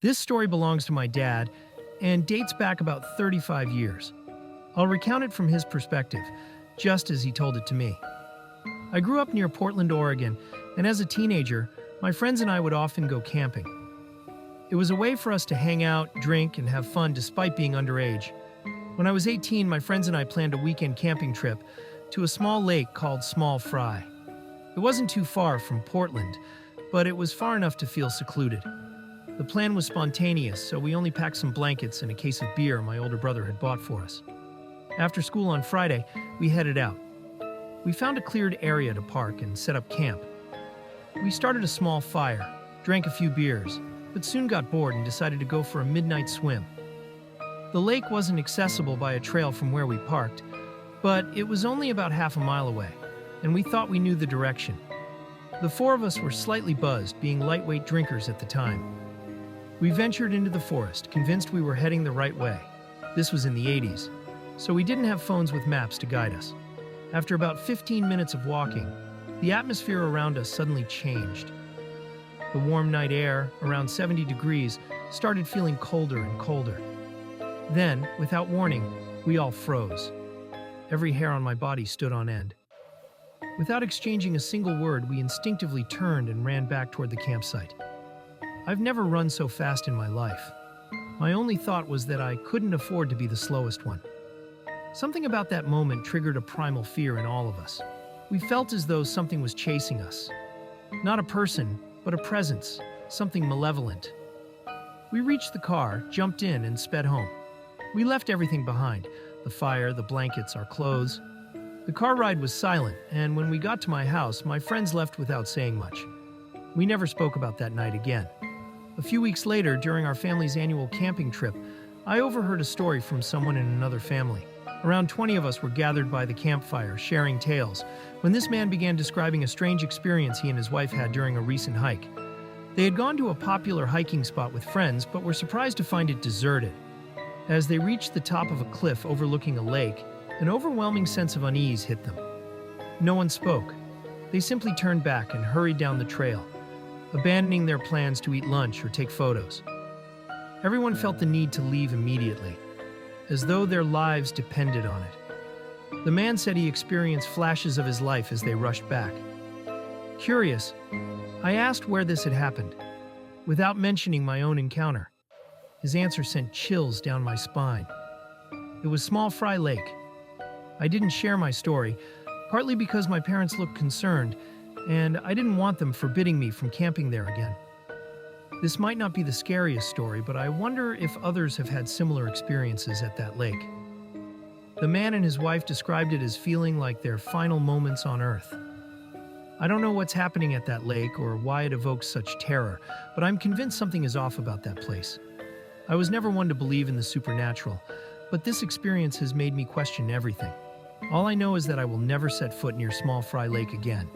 This story belongs to my dad and dates back about 35 years. I'll recount it from his perspective, just as he told it to me. I grew up near Portland, Oregon, and as a teenager, my friends and I would often go camping. It was a way for us to hang out, drink, and have fun despite being underage. When I was 18, my friends and I planned a weekend camping trip to a small lake called Small Fry. It wasn't too far from Portland, but it was far enough to feel secluded. The plan was spontaneous, so we only packed some blankets and a case of beer my older brother had bought for us. After school on Friday, we headed out. We found a cleared area to park and set up camp. We started a small fire, drank a few beers, but soon got bored and decided to go for a midnight swim. The lake wasn't accessible by a trail from where we parked, but it was only about half a mile away, and we thought we knew the direction. The four of us were slightly buzzed, being lightweight drinkers at the time. We ventured into the forest, convinced we were heading the right way. This was in the 80s, so we didn't have phones with maps to guide us. After about 15 minutes of walking, the atmosphere around us suddenly changed. The warm night air, around 70 degrees, started feeling colder and colder. Then, without warning, we all froze. Every hair on my body stood on end. Without exchanging a single word, we instinctively turned and ran back toward the campsite. I've never run so fast in my life. My only thought was that I couldn't afford to be the slowest one. Something about that moment triggered a primal fear in all of us. We felt as though something was chasing us. Not a person, but a presence, something malevolent. We reached the car, jumped in, and sped home. We left everything behind: the fire, the blankets, our clothes. The car ride was silent, and when we got to my house, my friends left without saying much. We never spoke about that night again. A few weeks later, during our family's annual camping trip, I overheard a story from someone in another family. Around 20 of us were gathered by the campfire, sharing tales, when this man began describing a strange experience he and his wife had during a recent hike. They had gone to a popular hiking spot with friends, but were surprised to find it deserted. As they reached the top of a cliff overlooking a lake, an overwhelming sense of unease hit them. No one spoke. They simply turned back and hurried down the trail, abandoning their plans to eat lunch or take photos. Everyone felt the need to leave immediately, as though their lives depended on it. The man said he experienced flashes of his life as they rushed back. Curious, I asked where this had happened, without mentioning my own encounter. His answer sent chills down my spine. It was Small Fry Lake. I didn't share my story, partly because my parents looked concerned, and I didn't want them forbidding me from camping there again. This might not be the scariest story, but I wonder if others have had similar experiences at that lake. The man and his wife described it as feeling like their final moments on Earth. I don't know what's happening at that lake or why it evokes such terror, but I'm convinced something is off about that place. I was never one to believe in the supernatural, but this experience has made me question everything. All I know is that I will never set foot near Small Fry Lake again.